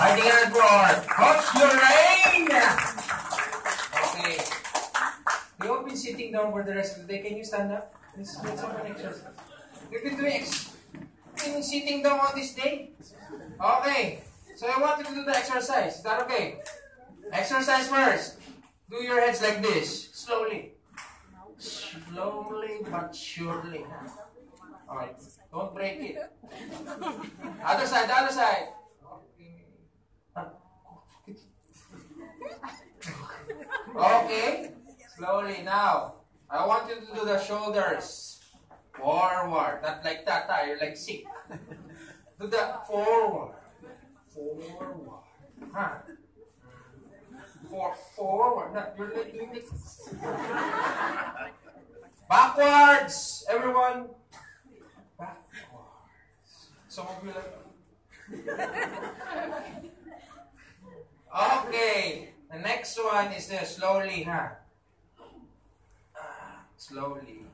Fighting hand for Coach Lorraine. Okay. We all been sitting down for the rest of the day. Can you stand up? Let's have an exercise. We've been doing sitting down on this day. Okay. So I want you to do the exercise. Is that okay? Exercise first. Do your heads like this. Slowly. Slowly but surely. Alright. Don't break it. Other side, the other side. Okay. Slowly now. I want you to do the shoulders. Forward. Not like that. You're like sick. Do the forward. Forward. Huh? Forward. Not, you're like doing this. Backwards. Everyone. Backwards. Some of you like. Okay. The next one is the slowly, huh? Slowly.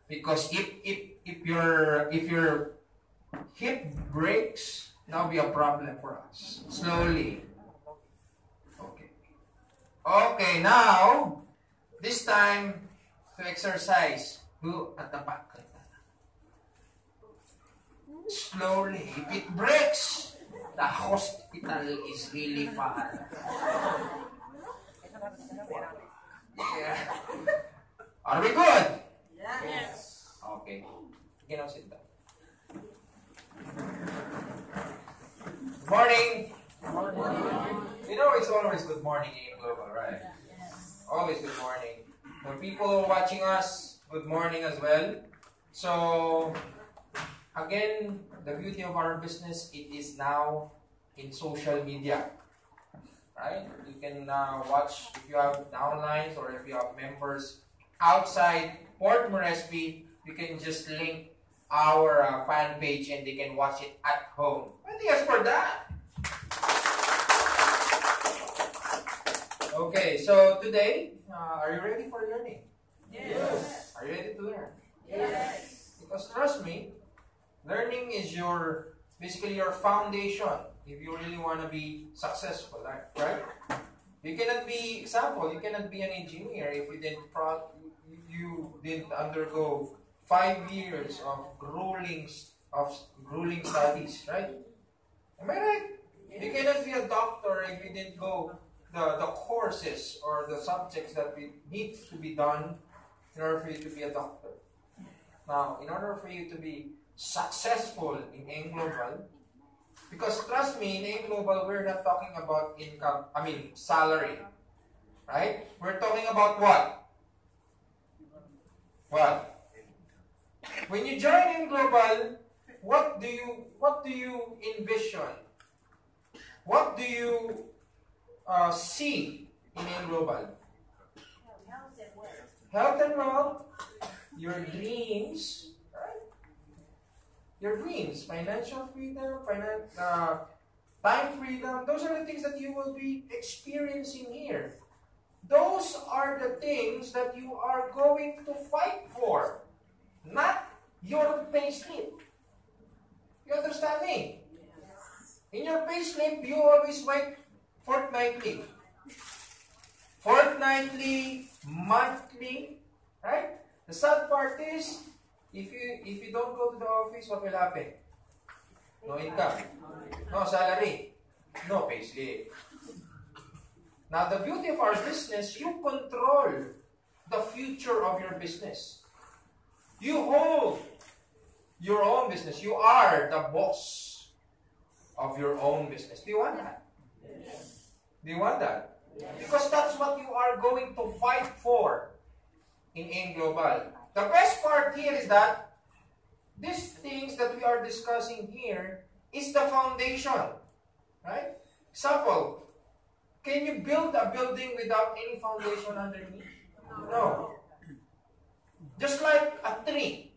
Because if your hip breaks, that'll be a problem for us. Slowly. Okay. Okay, now this time to exercise. Do at the back. Slowly. If it breaks, the hospital is really far. Yeah. Are we good? Yes. Okay. You can now sit down. Morning. You know it's always good morning in Global, right? Always good morning. For people watching us, good morning as well. So, again, the beauty of our business, it is now in social media. Right? You can watch if you have downlines or if you have members outside Port Moresby, you can just link our fan page and they can watch it at home. What do you ask for that? Okay, so today, are you ready for learning? Yes. Are you ready to learn? Yes. Because trust me, learning is basically your foundation if you really want to be successful, right? You cannot be, example, you cannot be an engineer if you didn't undergo 5 years of grueling studies, right? Am I right? You cannot be a doctor if you didn't go the courses or the subjects that need to be done in order for you to be a doctor. Now, in order for you to be successful in A Global, because trust me, in A Global, we're not talking about salary, right? We're talking about what? What? When you join in Global, what do you envision? What do you see in A Global? Health and wealth, your dreams, right? Your dreams, financial freedom, time freedom, those are the things that you will be experiencing here. Those are the things that you are going to fight for, not your payslip. You understand me? In your payslip, you always write fortnightly. Fortnightly, monthly, right? The sad part is, if you don't go to the office, what will happen? No income, no salary, no payslip. Now, the beauty of our business, you control the future of your business. You hold your own business. You are the boss of your own business. Do you want that? Yes. Do you want that? Yes. Because that's what you are going to fight for in A Global. The best part here is that these things that we are discussing here is the foundation. Right? Example, can you build a building without any foundation underneath? No. Just like a tree.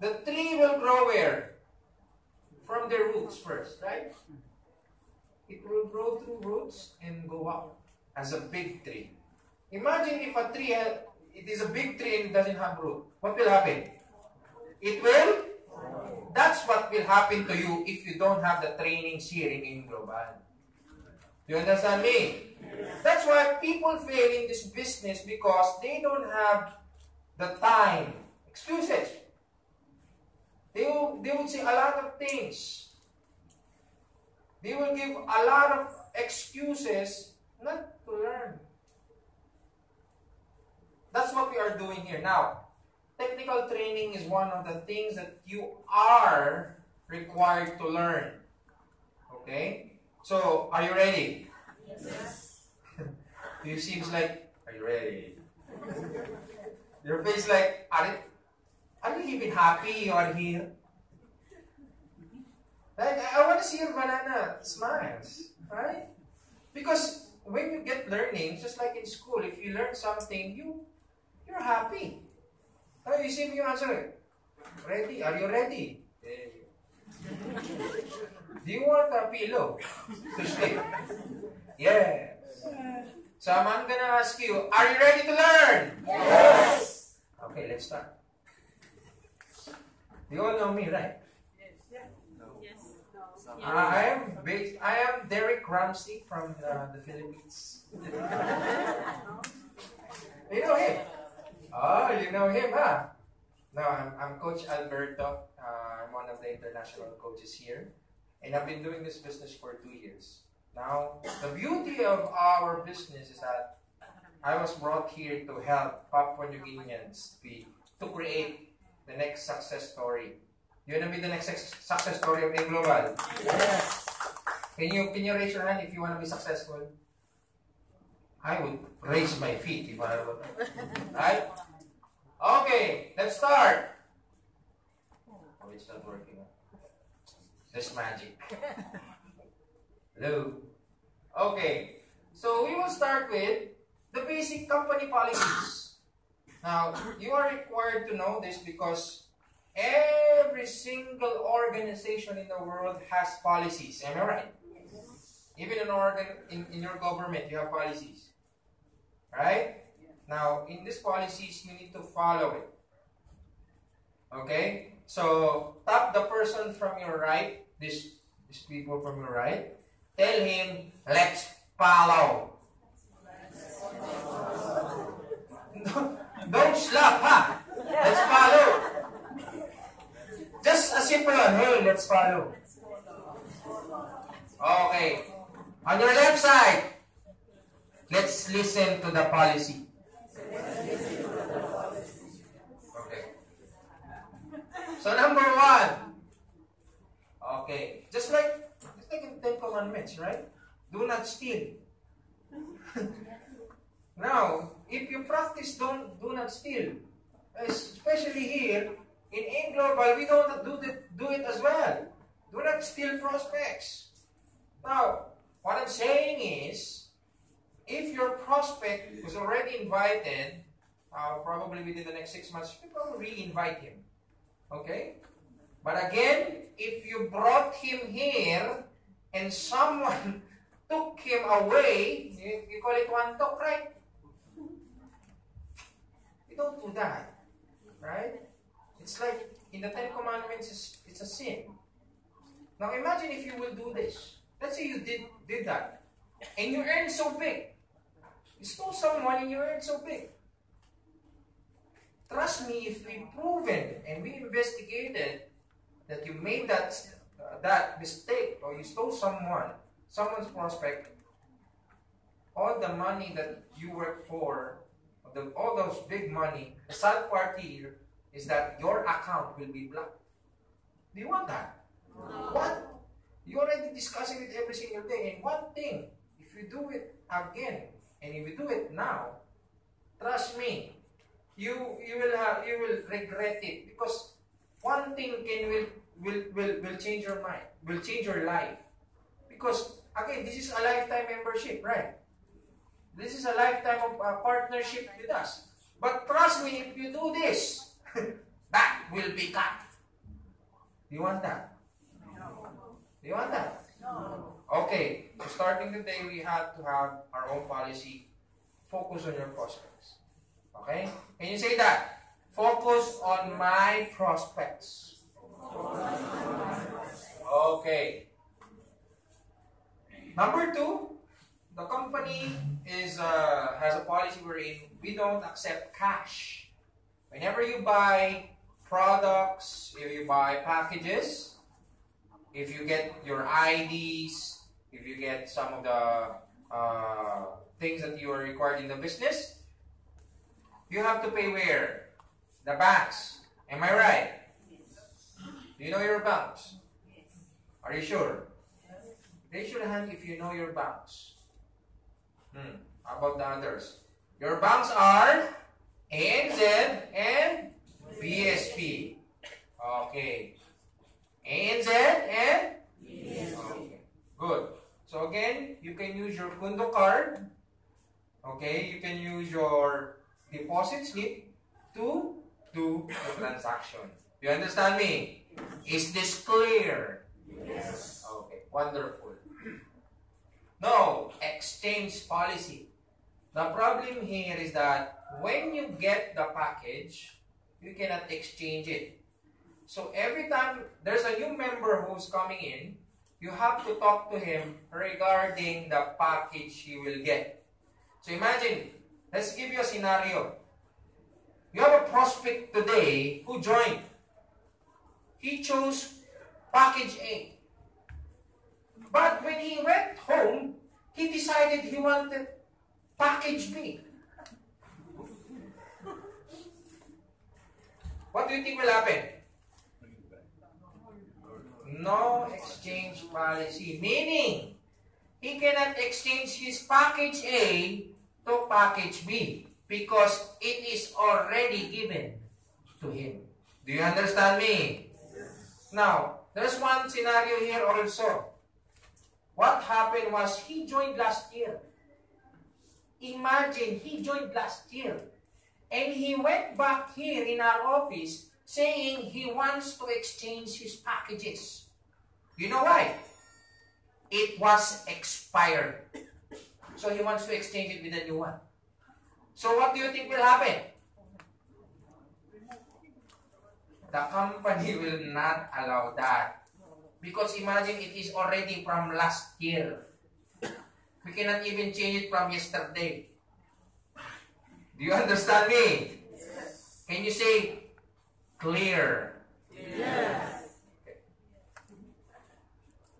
The tree will grow where? From the roots first, right? It will grow through roots and go up as a big tree. Imagine if a tree, it is a big tree and it doesn't have root. What will happen? It will that's what will happen to you if you don't have the trainings here in Global. Do you understand me? That's why people fail in this business, because they don't have the time. Excuses. They would say a lot of things. They will give a lot of excuses not to learn. That's what we are doing here. Now, technical training is one of the things that you are required to learn. Okay? So, are you ready? Yes. You seems like, are you ready? Your face like, are you even happy you are here? Like, I want to see your banana smiles, right? Because when you get learning, just like in school, if you learn something, you're happy. Oh, you see me answer it. Ready? Are you ready? Do you want a pillow to sleep? Yes. So I'm gonna ask you, are you ready to learn? Yes. Okay, let's start. You all know me, right? I am Derek Ramsey from the Philippines. You know him? Oh, you know him, huh? No, I'm Coach Alberto. I'm one of the international coaches here. And I've been doing this business for 2 years. Now, the beauty of our business is that I was brought here to help Papua New Guineans to create the next success story. You want to be the next success story of A Global? Yes. Can you raise your hand if you want to be successful? I would raise my feet if I were. Right? Okay, let's start. Oh, it's not working. That's magic. Hello. Okay, so we will start with the basic company policies. Now, you are required to know this because every single organization in the world has policies. Am I right? Even in your government, you have policies. Right? Now, in these policies, you need to follow it. Okay? So, tap the person from your right, these people from your right. Tell him, let's follow. Don't slap, huh? Let's follow. Just a simple one. Hey, let's follow. Okay. On your left side, let's listen to the policy. Okay. So number 1. Okay. Just like in 10 Commandments, right? Do not steal. Now, if you practice do not steal, especially here in Global, we don't do it as well. Do not steal prospects. Now, what I'm saying is, if your prospect was already invited, probably within the next 6 months, you can probably re-invite him. Okay? But again, if you brought him here and someone took him away, you call it one talk, right? We don't do that, right? It's like in the 10 Commandments, it's a sin. Now imagine if you will do this. Let's say you did that, and you earned so big. You stole someone and you earned so big. Trust me, if we proven and we investigated that you made that mistake, or you stole someone's prospect, all the money that you worked for, all those big money, the sad part here is that your account will be blocked. Do you want that? No. What? You're already discussing it every single day. And one thing, if you do it again, and if you do it now, trust me, you will regret it, because one thing will change your mind, will change your life. Because again, this is a lifetime membership, right? This is a lifetime of partnership with us. But trust me, if you do this, that will be cut. Do you want that? No. Do you want that? No. Okay, so starting today, we have to have our own policy. Focus on your prospects. Okay? Can you say that? Focus on my prospects. Focus Okay. Number two, the company has a policy wherein we don't accept cash. Whenever you buy products, if you buy packages, if you get your IDs, if you get some of the things that you are required in the business, you have to pay where? The banks. Am I right? Do you know your banks? Are you sure? Raise your hand if you know your banks. How about the others? Your banks are ANZ and BSP. Okay. ANZ and BSP. Okay. Good. So again, you can use your Kundo card. Okay, you can use your deposit slip to do the transaction. You understand me? Is this clear? Yes. Okay, wonderful. Now, exchange policy. The problem here is that when you get the package, you cannot exchange it. So every time there's a new member who's coming in, you have to talk to him regarding the package he will get. So imagine, let's give you a scenario. You have a prospect today who joined. He chose package A. But when he went home, he decided he wanted package B. What do you think will happen? No exchange policy. Meaning, he cannot exchange his package A to package B because it is already given to him. Do you understand me? Now, there's one scenario here also. What happened was he joined last year. Imagine, he joined last year. And he went back here in our office saying he wants to exchange his packages. You know why? It was expired. So he wants to exchange it with a new one. So what do you think will happen? The company will not allow that. Because imagine it is already from last year. We cannot even change it from yesterday. Do you understand me? Yes. Can you say clear? Yes.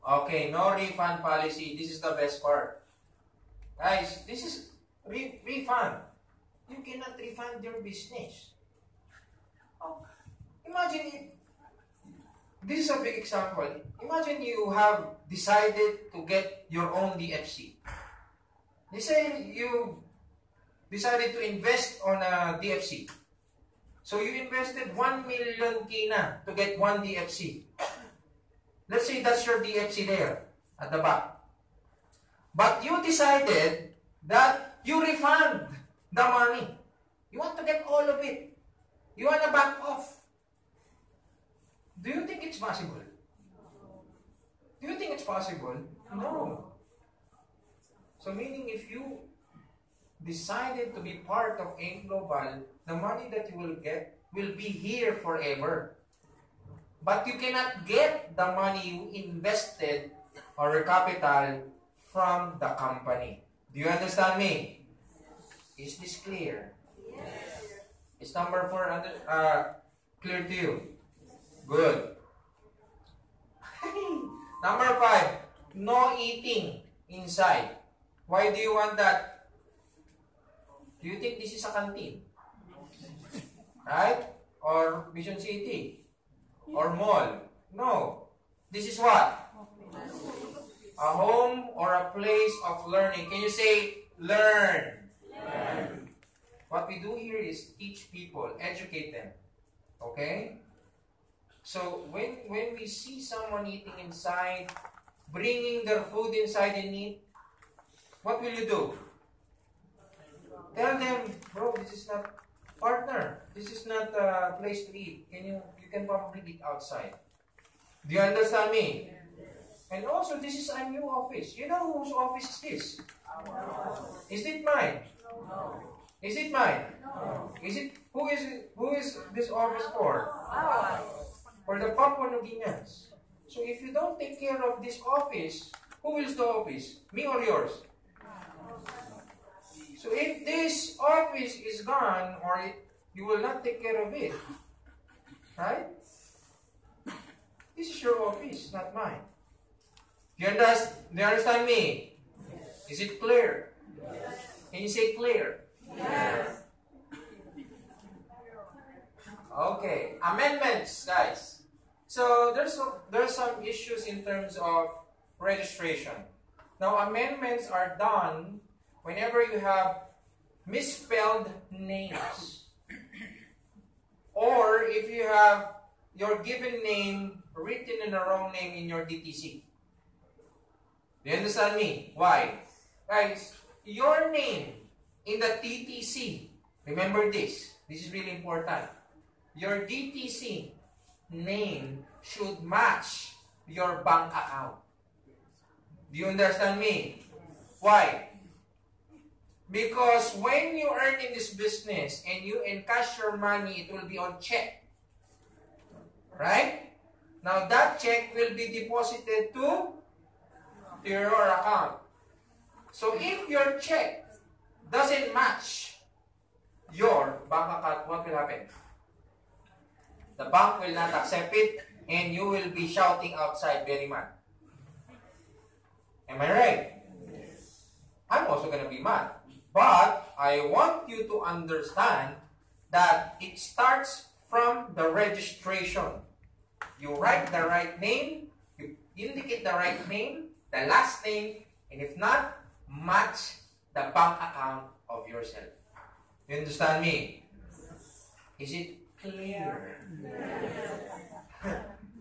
Okay, no refund policy. This is the best part. Guys, this is refund. You cannot refund your business. Oh, imagine if, this is a big example. Imagine you have decided to get your own DFC. They say you decided to invest on a DFC. So you invested 1 million kina to get one DFC. Let's say that's your DFC there at the back. But you decided that you refund the money. You want to get all of it. You want to back off. Do you think it's possible? Do you think it's possible? No. So meaning if you decided to be part of AIM Global, the money that you will get will be here forever. But you cannot get the money you invested or your capital from the company. Do you understand me? Is this clear? Yes. Is number 4 clear to you? Good. Number 5, no eating inside. Why do you want that? Do you think this is a canteen? Right? Or Vision City? Or mall? No. This is what? A home or a place of learning. Can you say, learn? Learn. What we do here is teach people, educate them. Okay? So, when we see someone eating inside, bringing their food inside and eat, what will you do? Tell them, bro, this is not, partner, this is not a place to eat. You can probably eat outside. Do you understand me? And also, this is a new office. You know whose office is this? Is it mine? No. Is it mine? No. Who is this office for? Ours. For the Papua New Guineans. So if you don't take care of this office, who wills the office? Me or yours? So if this office is gone, or you will not take care of it, right? This is your office, not mine. Do you understand me? Is it clear? Can you say clear? Yes. Okay, amendments, guys. So there's some issues in terms of registration. Now, amendments are done whenever you have misspelled names, or if you have your given name written in the wrong name in your DTC. Do you understand me? Why? Guys, your name in the DTC, remember this. This is really important. Your DTC name should match your bank account. Do you understand me? Why? Because when you earn in this business and you encash your money, it will be on check. Right? Now that check will be deposited to your account. So if your check doesn't match your bank account, what will happen? The bank will not accept it and you will be shouting outside very mad. Am I right? I'm also going to be mad. But I want you to understand that it starts from the registration. You write the right name, you indicate the right name, the last name, and if not, match the bank account of yourself. You understand me? Is it clear?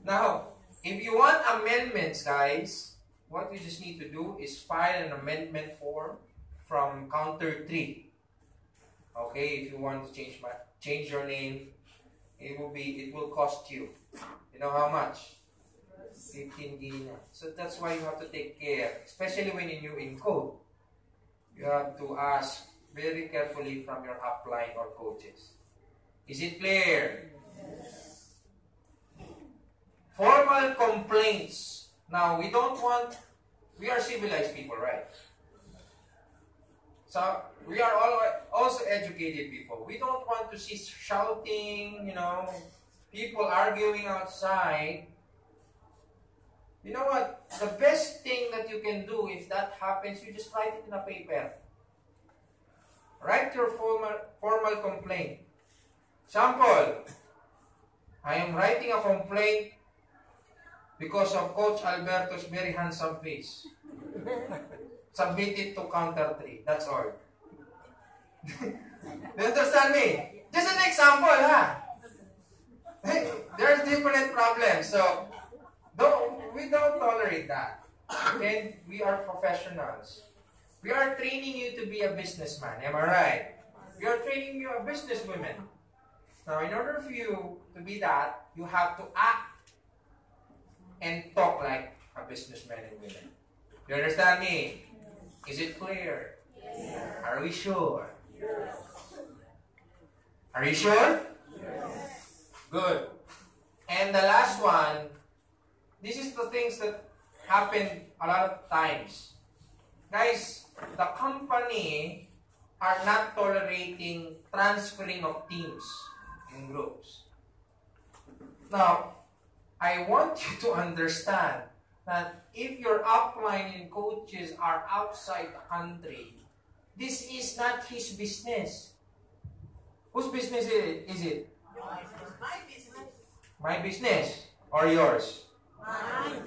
Now, if you want amendments, guys, what you just need to do is file an amendment form from counter 3. Okay, if you want to change your name, it will cost you. You know how much? 15 guinea. So that's why you have to take care, especially when you're in code. You have to ask very carefully from your upline or coaches. Is it clear? Yes. Formal complaints. Now, we are civilized people, right? So, we are also educated people. We don't want to see shouting, people arguing outside. You know what? The best thing that you can do if that happens, you just write it in a paper. Write your formal complaint. Sample, I am writing a complaint because of Coach Alberto's very handsome face. Submit it to counter 3. That's all. You understand me? Just an example, ha? There's different problems. So, we don't tolerate that. Okay? We are professionals. We are training you to be a businessman. Am I right? We are training you a businesswoman. Now, in order for you to be that, you have to act and talk like a businessman and woman. You understand me? Is it clear? Yes. Are we sure? Yes. Are you sure? Yes. Good. And the last one, this is the things that happen a lot of times. Guys, the company are not tolerating transferring of teams in groups. Now, I want you to understand that if your upline and coaches are outside the country, this is not his business. Whose business is it? My business. My business or yours? Mine.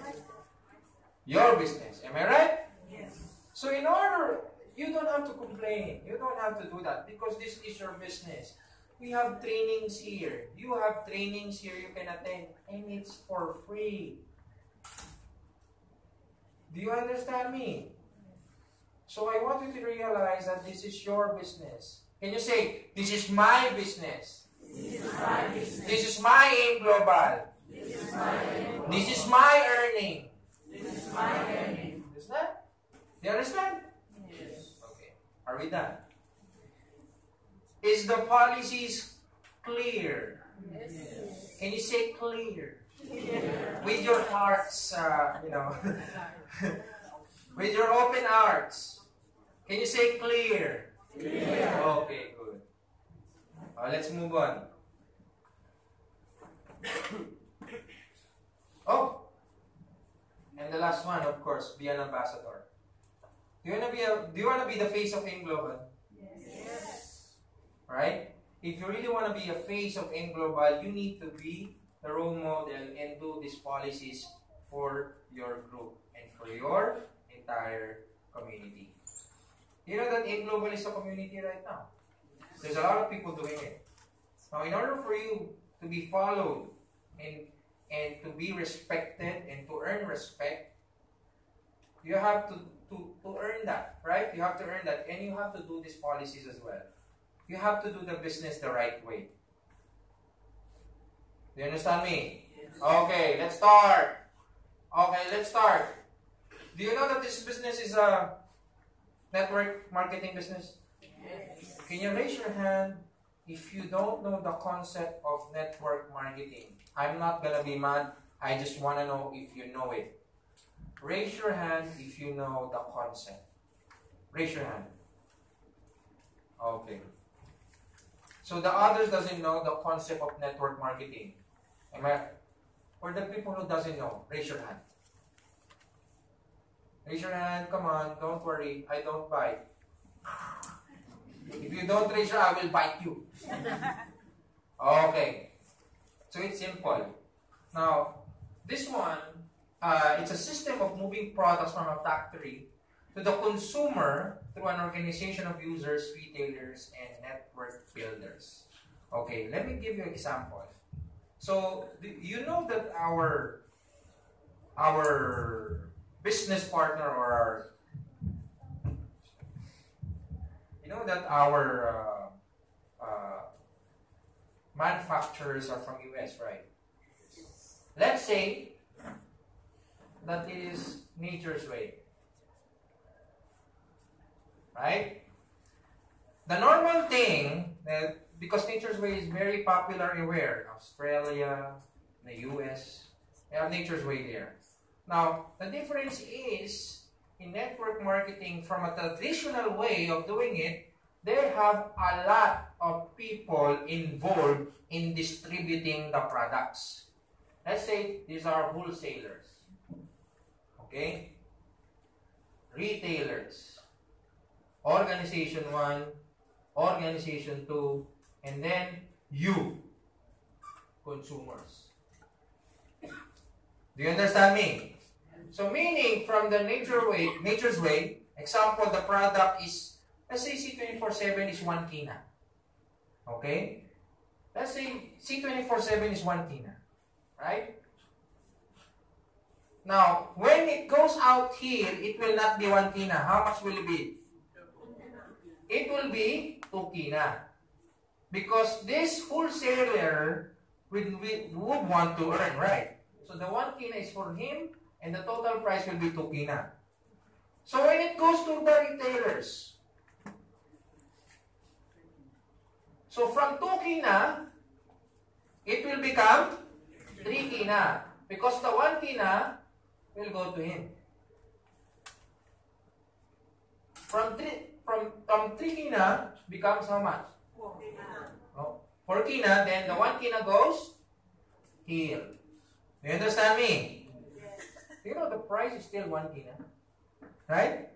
Your business. Am I right? Yes. So in order, you don't have to complain. You don't have to do that because this is your business. We have trainings here. You have trainings here you can attend and it's for free. Do you understand me? So I want you to realize that this is your business. Can you say, this is my business? This is my business. This is my aim global. This is my aim. This is my earning. This is my earning. Understand? Do you understand? Yes. Okay. Are we done? Is the policies clear? Can you say clear? With your hearts, with your open hearts. Can you say clear? Okay, good. Let's move on. Oh, and the last one, of course, be an ambassador. Do you wanna be the face of AIM Global? Yes. Right? If you really want to be a face of AIM Global, you need to be the role model and do these policies for your group and for your entire community. You know that AIM Global is a community right now. There's a lot of people doing it. Now, in order for you to be followed and to be respected and to earn respect, you have to earn that, right? You have to earn that, and you have to do these policies as well. You have to do the business the right way. Do you understand me? Okay, let's start. Do you know that this business is a network marketing business? Yes. Can you raise your hand if you don't know the concept of network marketing? I'm not gonna be mad. I just want to know if you know it. Raise your hand if you know the concept. Raise your hand. Okay. So the others doesn't know the concept of network marketing. For the people who doesn't know, raise your hand. Raise your hand, come on, don't worry, I don't bite. If you don't raise your hand, I will bite you. Okay. So it's simple. Now, this one, it's a system of moving products from a factory to the consumer through an organization of users, retailers, and network builders. Okay, let me give you an example. So, you know that our business partner or our manufacturers are from US, right? Let's say that it is Nature's Way. Right? The normal thing, because Nature's Way is very popular everywhere, Australia, the US, they have Nature's Way there. Now, the difference is, in network marketing, from a traditional way of doing it, they have a lot of people involved in distributing the products. Let's say these are wholesalers, okay? Retailers, Organization 1, Organization 2, and then you, consumers. Do you understand me? So meaning, from the Nature's Way, example, the product is, let's say C24/7 is 1 kina. Okay? Let's say C24/7 is 1 kina. Right? Now, when it goes out here, it will not be 1 kina. How much will it be? It will be 2 kina. Because this wholesaler would want to earn, right? So the 1 kina is for him, and the total price will be 2 kina. So when it goes to the retailers, so from 2 kina, it will become 3 kina. Because the 1 kina will go to him. From 3 kina becomes how much? 4 kina. Oh, 4 kina, then the 1 kina goes here. Do you understand me? You know the price is still 1 kina. Right?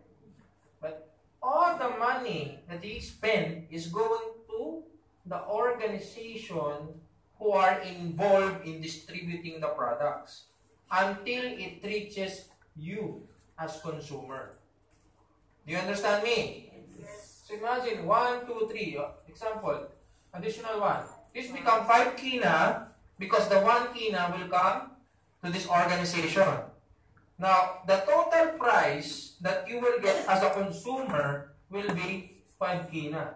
But all the money that he spent is going to the organization who are involved in distributing the products until it reaches you as consumer. Do you understand me? Yes. So imagine 1, 2, 3. Example, additional 1. This become 5 kina because the 1 kina will come to this organization. Now, the total price that you will get as a consumer will be 5 kina.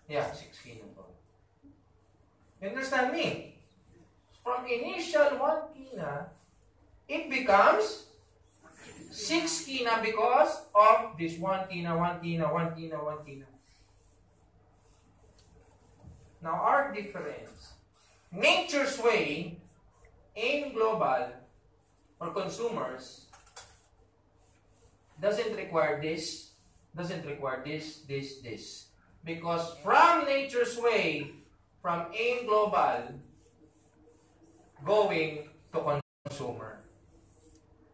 Yeah, 6 kina. You understand me? From initial 1 kina, it becomes 6 kina because of this 1 kina, 1 kina, 1 kina, 1 kina. Now, our difference. Nature's way, AIM Global, or consumers, doesn't require this, this. Because from nature's way, from AIM Global, going to consumer.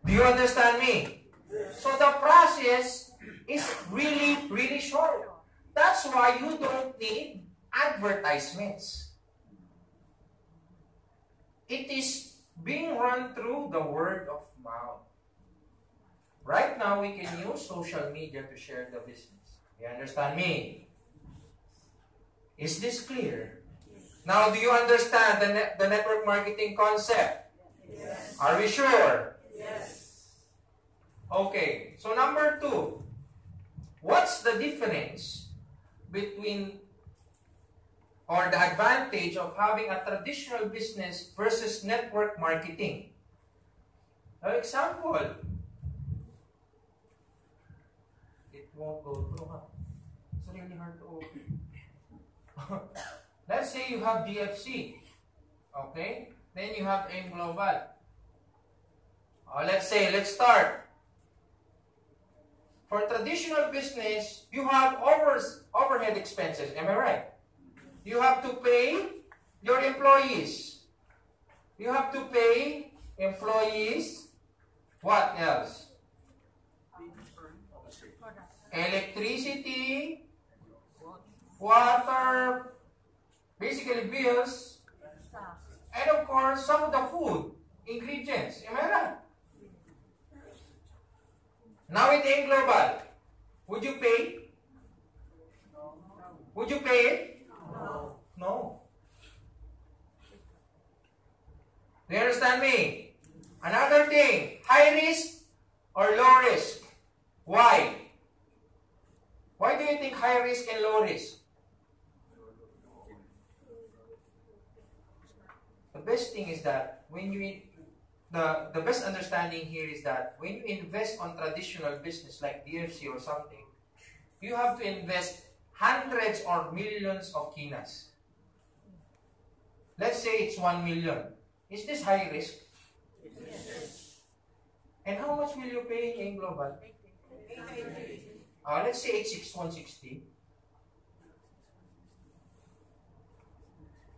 Do you understand me? So the process is really, really short. That's why you don't need advertisements. It is being run through the word of mouth. Right now, we can use social media to share the business. You understand me? Is this clear? Now, do you understand the network marketing concept? Yes. Are we sure? Yes. Okay, so number 2. What's the difference between or the advantage of having a traditional business versus network marketing? For example, it won't go through, huh? It's really hard to open. Let's say you have DFC, okay? Then you have AIM Global. Let's start. For traditional business, you have overhead expenses, am I right? You have to pay your employees. You have to pay employees. What else? Electricity, water, basically bills, and of course, some of the food, ingredients. Am I right? Now with AIM Global, would you pay? Would you pay it? No. No. Do you understand me? Another thing, high risk or low risk? Why? Why do you think high risk and low risk? The best thing is that when you the best understanding here is that when you invest on traditional business like DFC or something, you have to invest hundreds or millions of kinas. Let's say it's 1 million. Is this high risk? Yes. And how much will you pay in global? Let's say it's 160.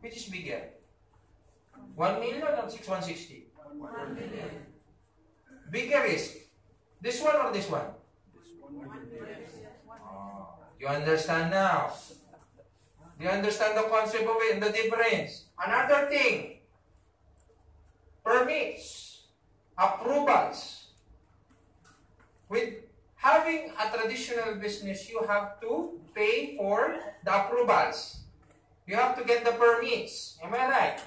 Which is bigger? 1 million or 160? 1 million. Bigger risk. This one or this one? 1 million. You understand now? Do you understand the concept of it and the difference? Another thing. Permits. Approvals. With having a traditional business, you have to pay for the approvals. You have to get the permits. Am I right?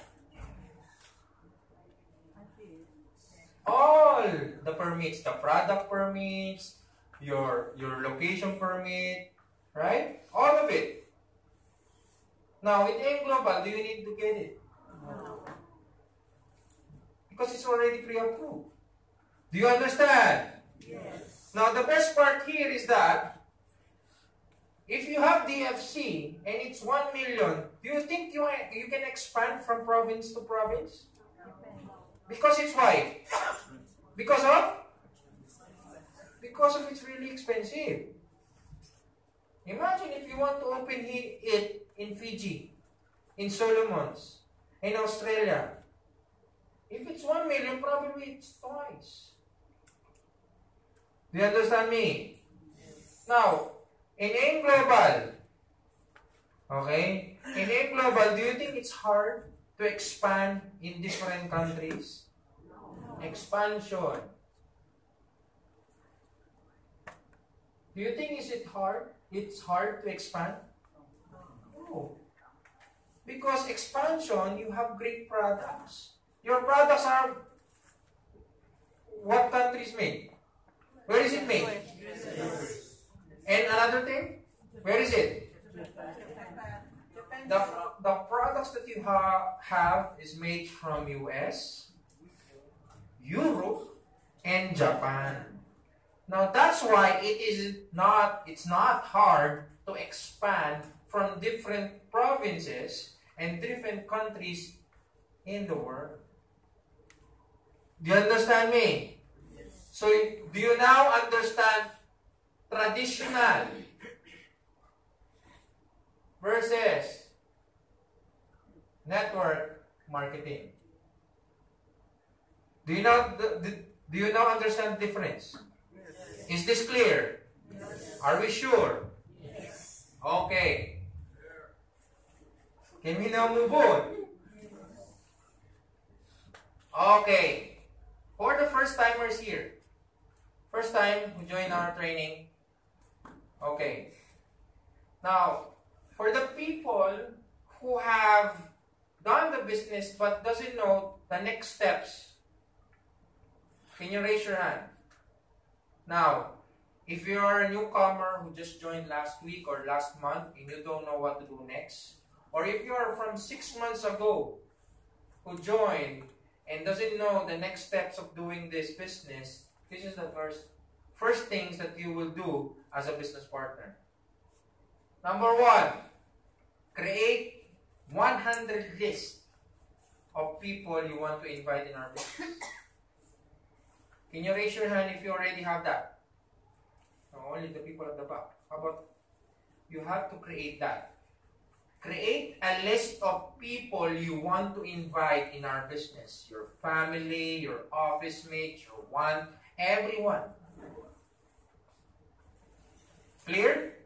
All the permits, the product permits, your location permit, right? All of it. Now, with AIM Global, do you need to get it? No. Because it's already pre-approved. Do you understand? Yes. Now, the best part here is that if you have DFC and it's 1 million, do you think you can expand from province to province? Because it's why? Because of? Because of it's really expensive. Imagine if you want to open it in Fiji, in Solomons, in Australia. If it's 1 million, probably it's twice. Do you understand me? Now, in AIM Global, okay? In AIM Global, do you think it's hard to expand in different countries? Expansion. Do you think it's hard to expand? No. Because expansion, you have great products. Your products are what countries made? Where is it made? And another thing? Where is it? The products that you have is made from US, Europe, and Japan. Now that's why it's not hard to expand from different provinces and different countries in the world. Do you understand me? So, do you now understand traditional versus network marketing? Do you now understand the difference? Is this clear? Are we sure? Okay. Can we now move on? Okay. For the first timers here, first time who join our training. Okay. Now, for the people who have done the business but doesn't know the next steps, can you raise your hand? Now, if you are a newcomer who just joined last week or last month and you don't know what to do next, or if you are from 6 months ago who joined and doesn't know the next steps of doing this business, this is the first things that you will do as a business partner. Number 1, create 100 list of people you want to invite in our business. Can you raise your hand if you already have that? No, only the people at the back. How about you have to create that? Create a list of people you want to invite in our business. Your family, your office mates, everyone. Clear?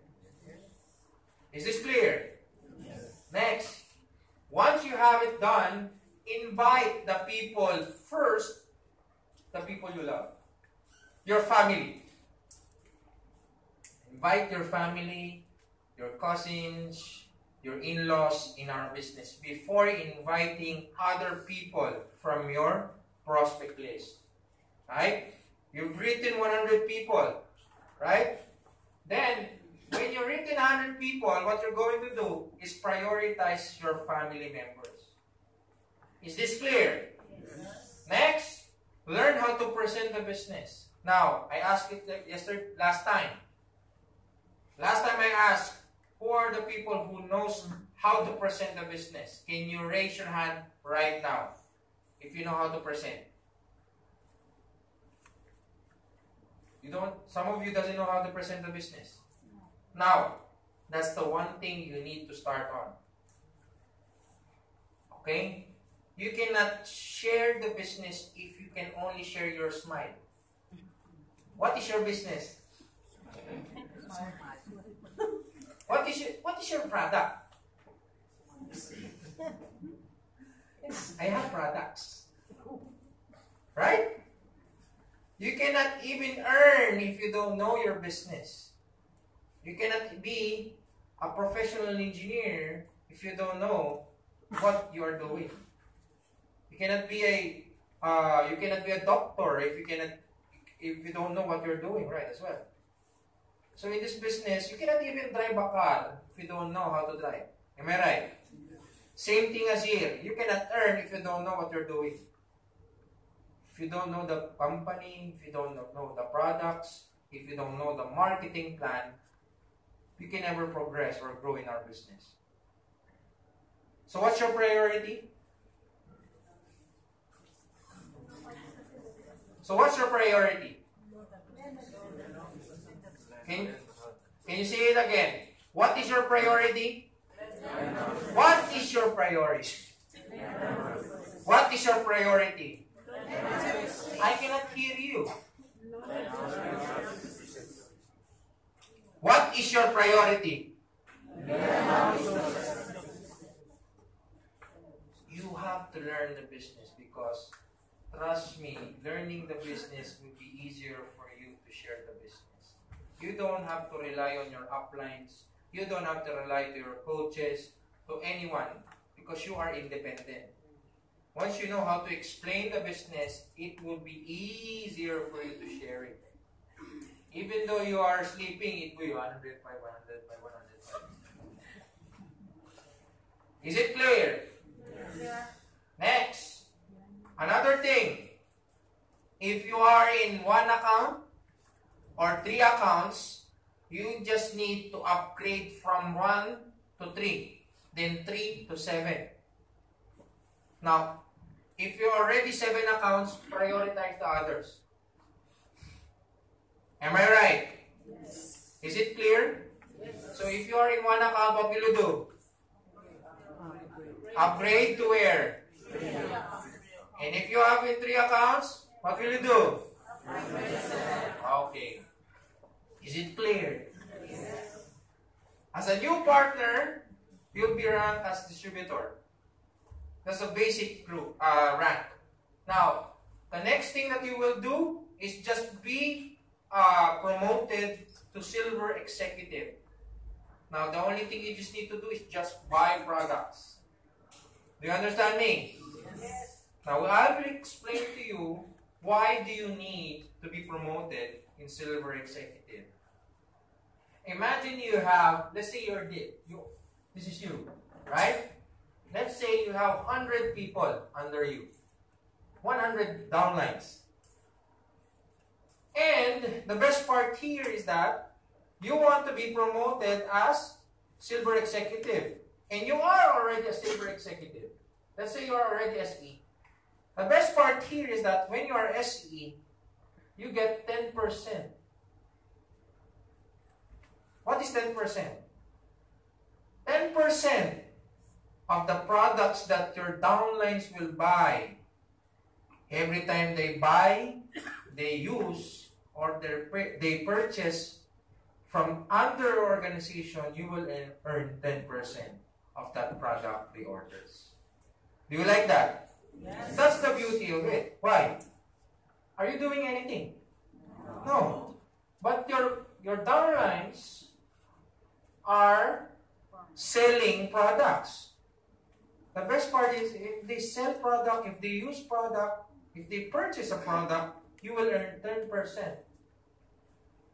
Is this clear? Yes. Next, once you have it done, invite the people first, the people you love. Your family. Invite your family, your cousins, your in-laws in our business before inviting other people from your prospect list. Right? You've written 100 people. Right? Then, when you've written 100 people, what you're going to do is prioritize your family members. Is this clear? Yes. Next, learn how to present the business. Now, I asked it last time. Last time I asked, who are the people who knows how to present the business? Can you raise your hand right now if you know how to present? You don't. Some of you doesn't know how to present the business. Now, that's the one thing you need to start on. Okay? You cannot share the business if you can only share your smile. What is your business? What is your product? Yes, I have products. Right? You cannot even earn if you don't know your business. You cannot be a professional engineer if you don't know what you are doing. You cannot be a doctor if you don't know what you're doing, right, as well. So in this business, you cannot even drive a car if you don't know how to drive. Am I right? Same thing as here. You cannot earn if you don't know what you're doing. If you don't know the company, if you don't know the products, if you don't know the marketing plan, you can never progress or grow in our business. So what's your priority? So what's your priority? Can you say it again? What is your priority? What is your priority? What is your priority? I cannot hear you. What is your priority? You have to learn the business because, trust me, learning the business will be easier for you to share the business. You don't have to rely on your uplines. You don't have to rely to your coaches, to anyone, because you are independent. Once you know how to explain the business, it will be easier for you to share it. Even though you are sleeping, it will be 100 by 100 by 100. Is it clear? Yeah. Next, another thing. If you are in one account or 3 accounts, you just need to upgrade from 1 to 3. then 3 to 7. Now, if you already 7 accounts, prioritize the others. Am I right? Yes. Is it clear? Yes. So if you are in one account, what will you do? Upgrade to where? And if you have in 3 accounts, what will you do? Okay. Is it clear? Yes. As a new partner, you'll be ranked as distributor. That's a basic group rank. Now, the next thing that you will do is just be promoted to silver executive. Now, the only thing you just need to do is just buy products. Do you understand me? Yes. Now, I will explain to you why do you need to be promoted in silver executive. Imagine you have, let's say this is you, right? Let's say you have 100 people under you, 100 downlines. And the best part here is that you want to be promoted as silver executive. And you are already a silver executive. Let's say you are already SE. The best part here is that when you are SE, you get 10%. What is 10%? 10% of the products that your downlines will buy. Every time they buy, they use, or they purchase from other organization, you will earn 10% of that product they orders. Do you like that? Yes. That's the beauty of it. Why? Are you doing anything? No. But your downlines are selling products. The best part is if they sell product, if they use product, if they purchase a product, you will earn 10%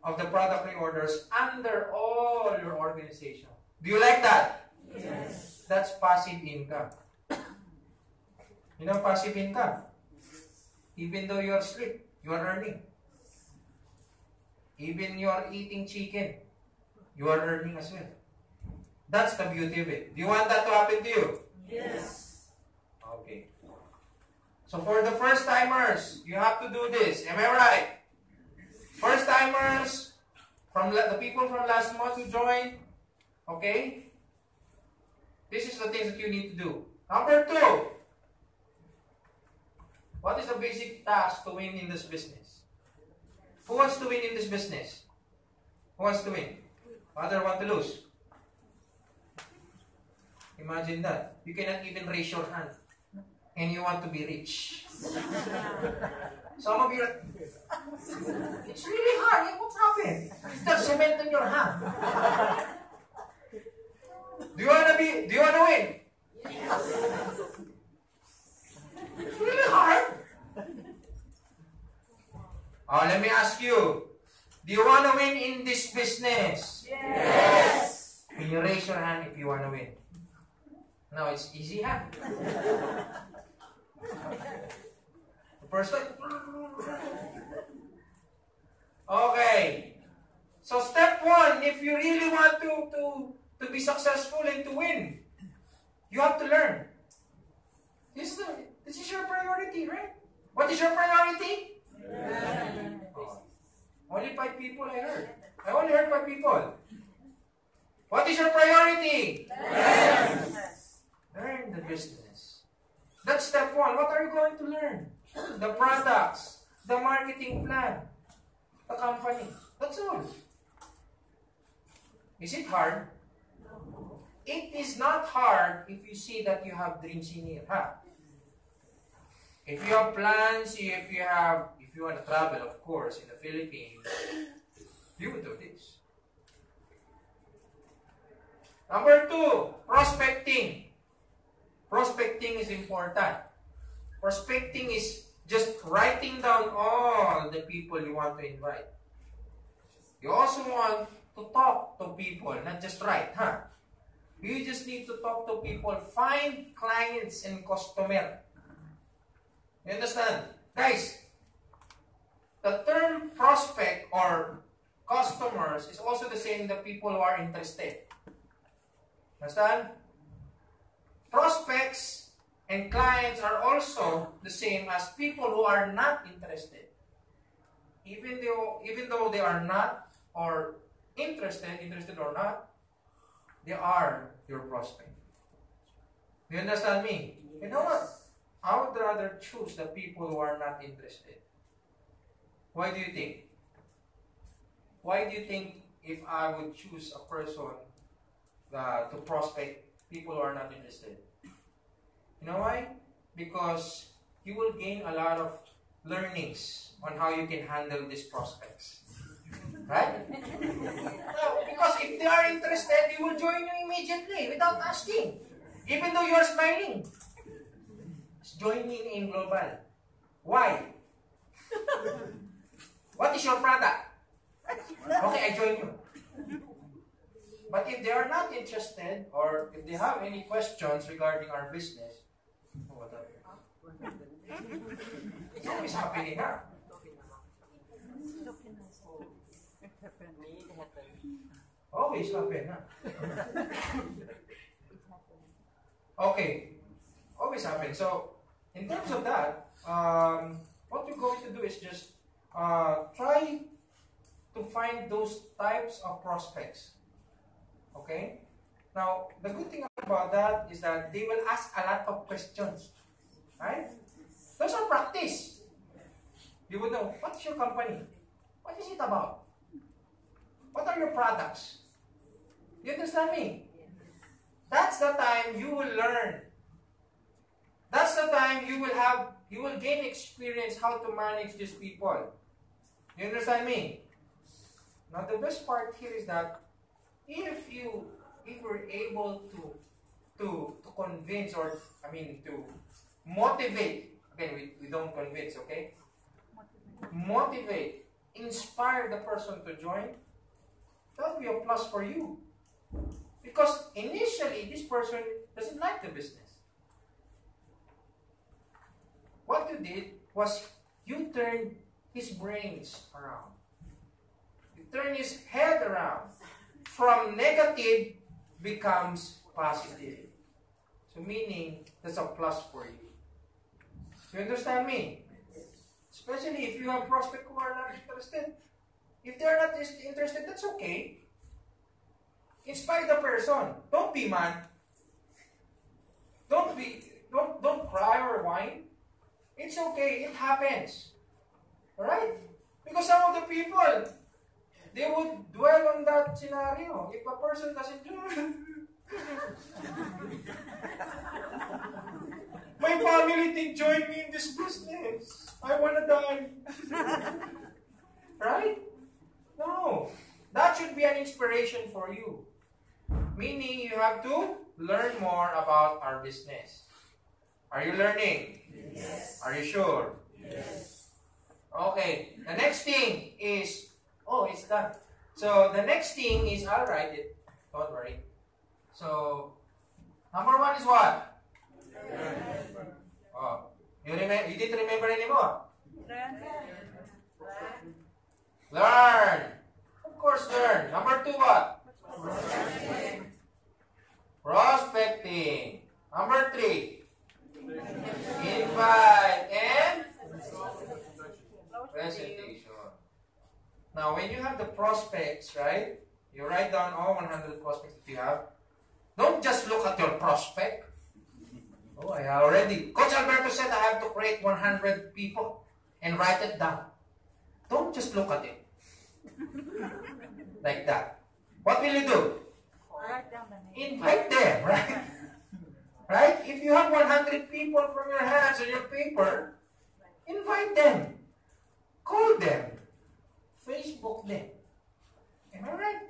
of the product reorders under all your organization. Do you like that? Yes. That's passive income. You know passive income? Even though you are asleep, you are earning. Even you are eating chicken, you are earning as well. That's the beauty of it. Do you want that to happen to you? Yes. Okay. So for the first timers, you have to do this. Am I right? First timers, from the people from last month who joined, okay? This is the things that you need to do. Number 2, what is the basic task to win in this business? Who wants to win in this business? Who wants to win? Other want to lose? Imagine that. You cannot even raise your hand. And you want to be rich. Some of you are, it's really hard. What's happened? It's the cement in your hand. Do you want to win? It's really hard. Oh, let me ask you. Do you want to win in this business? Yes. Can you raise your hand if you want to win? No, it's easy, huh? The first one. Okay. So step 1, if you really want to be successful and to win, you have to learn. This is your priority, right? What is your priority? Oh, only 5 people I heard. I only heard 5 people. What is your priority? Yes. Learn the business. That's step 1. What are you going to learn? The products, the marketing plan, the company. That's all. Is it hard? It is not hard if you see that you have dreams in here. Huh? If you have plans, if you want to travel, of course, in the Philippines, you would do this. Number 2, prospecting. Prospecting is important. Prospecting is just writing down all the people you want to invite. You also want to talk to people, not just write, huh? You just need to talk to people, find clients and customer. You understand? Guys, the term prospect or customers is also the same the people who are interested. Understand? prospects and clients are also the same as people who are not interested. Even though they are not or interested or not, they are your prospect. Do you understand me? You know what? I would rather choose the people who are not interested. Why do you think? Why do you think if I would choose a person to prospect people who are not interested? You know why? Because you will gain a lot of learnings on how you can handle these prospects. Right? No, because if they are interested, they will join you immediately without asking. Even though you are smiling. Join me in Global. Why? What is your product? Okay, I join you. But if they are not interested, or if they have any questions regarding our business, it's always happening now. Always happen, huh? Okay, always happen. So, in terms of that, what you're going to do is just try to find those types of prospects. Okay? Now, the good thing about that is that they will ask a lot of questions. Right? Those are practice. You would know, what's your company? What is it about? What are your products? You understand me? That's the time you will learn. That's the time you will gain experience how to manage these people. You understand me? Now the best part here is that if we're able to convince, or to motivate, again we don't convince, okay? Motivate, inspire the person to join, that will be a plus for you. Because initially, this person doesn't like the business. What you did was you turned his brains around. You turn his head around. From negative becomes positive. So meaning, that's a plus for you. You understand me? Especially if you have prospects who are not interested. If they are not interested, that's okay. Inspire the person. Don't be mad. Don't cry or whine. It's okay. It happens. Alright? Because some of the people, they would dwell on that scenario. If a person doesn't do my family didn't join me in this business. I wanna die. Right? No. That should be an inspiration for you. Meaning you have to learn more about our business. Are you learning? Yes. Are you sure? Yes. Okay. The next thing is, it's done. So the next thing is, I'll write it. Don't worry. So, number 1 is what? You didn't remember anymore? Learn. Of course, learn. Number 2, what? Prospecting. Number 3, invite and presentation. Now, when you have the prospects, right? You write down all 100 prospects that you have. Don't just look at your prospect. I already. Coach Alberto said I have to create 100 people and write it down. Don't just look at it. Like that. What will you do? Invite them, right? Right? If you have 100 people from your hands on your paper, invite them. Call them. Facebook them. Am I right?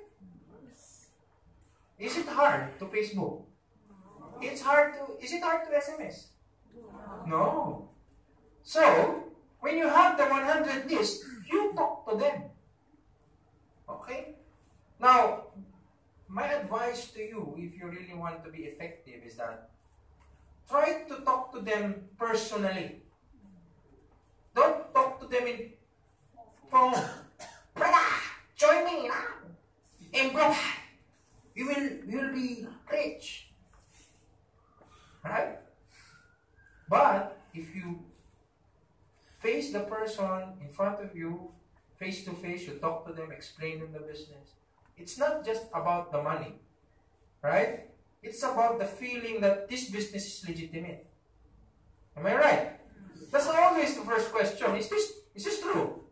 Is it hard to Facebook? Is it hard to SMS? No. So, when you have the 100 list, you talk to them. Okay? Now, my advice to you, if you really want to be effective, is that try to talk to them personally. Don't talk to them in phone. Brother, join me now. And brother, we will be rich. Right? But if you face the person in front of you, face to face, you talk to them, explain them the business. It's not just about the money. Right? It's about the feeling that this business is legitimate. Am I right? That's always the first question. Is this true?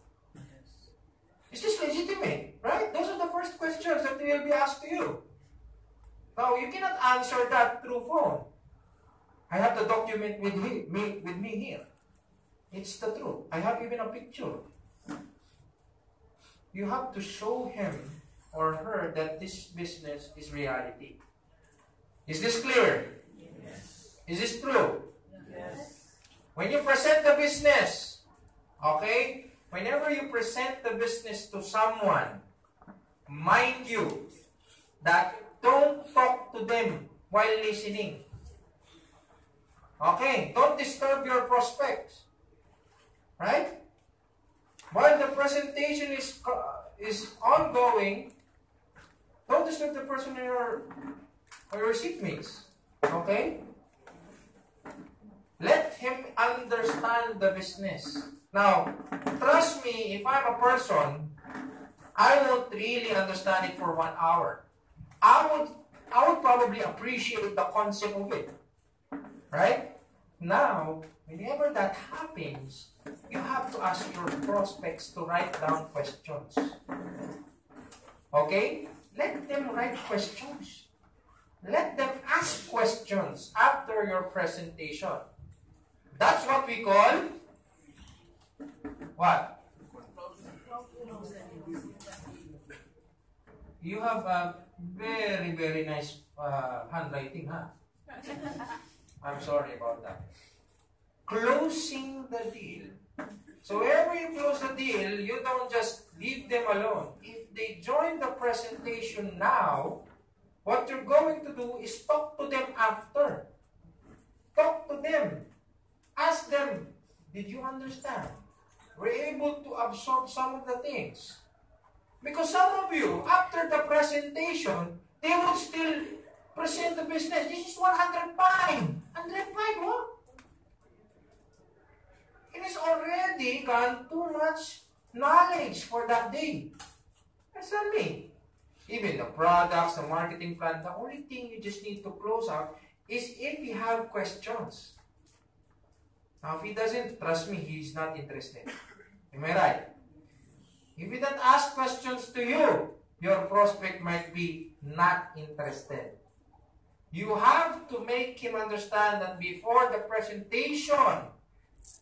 Is this legitimate? Right? Those are the first questions that will be asked to you. Now, you cannot answer that through phone. I have the document with me here. It's the truth. I have even a picture. You have to show him or her that this business is reality. Is this clear? Yes. Is this true? Yes. When you present the business, okay? Whenever you present the business to someone, mind you that don't talk to them while listening. Okay? Don't disturb your prospects. Right? While the presentation is ongoing, don't disturb the person or your seatmates. Okay? Let him understand the business. Now, trust me, if I'm a person, I won't really understand it for 1 hour. I would probably appreciate the concept of it. Right? Now, whenever that happens, you have to ask your prospects to write down questions. Okay? Let them write questions. Let them ask questions after your presentation. That's what we call what? You have a very, very nice handwriting, huh? I'm sorry about that. Closing the deal. So whenever you close the deal, you don't just leave them alone. If they join the presentation now, what you're going to do is talk to them after. Talk to them. Ask them, did you understand? Were you able to absorb some of the things? Because some of you, after the presentation, they will still present the business. This is 105. 105, what? It is already gone too much knowledge for that day. That's not me. Even the products, the marketing plan, the only thing you just need to close out is if you have questions. Now, if he doesn't, trust me, he's not interested. Am I right? If he doesn't ask questions to you, your prospect might be not interested. You have to make him understand that before the presentation,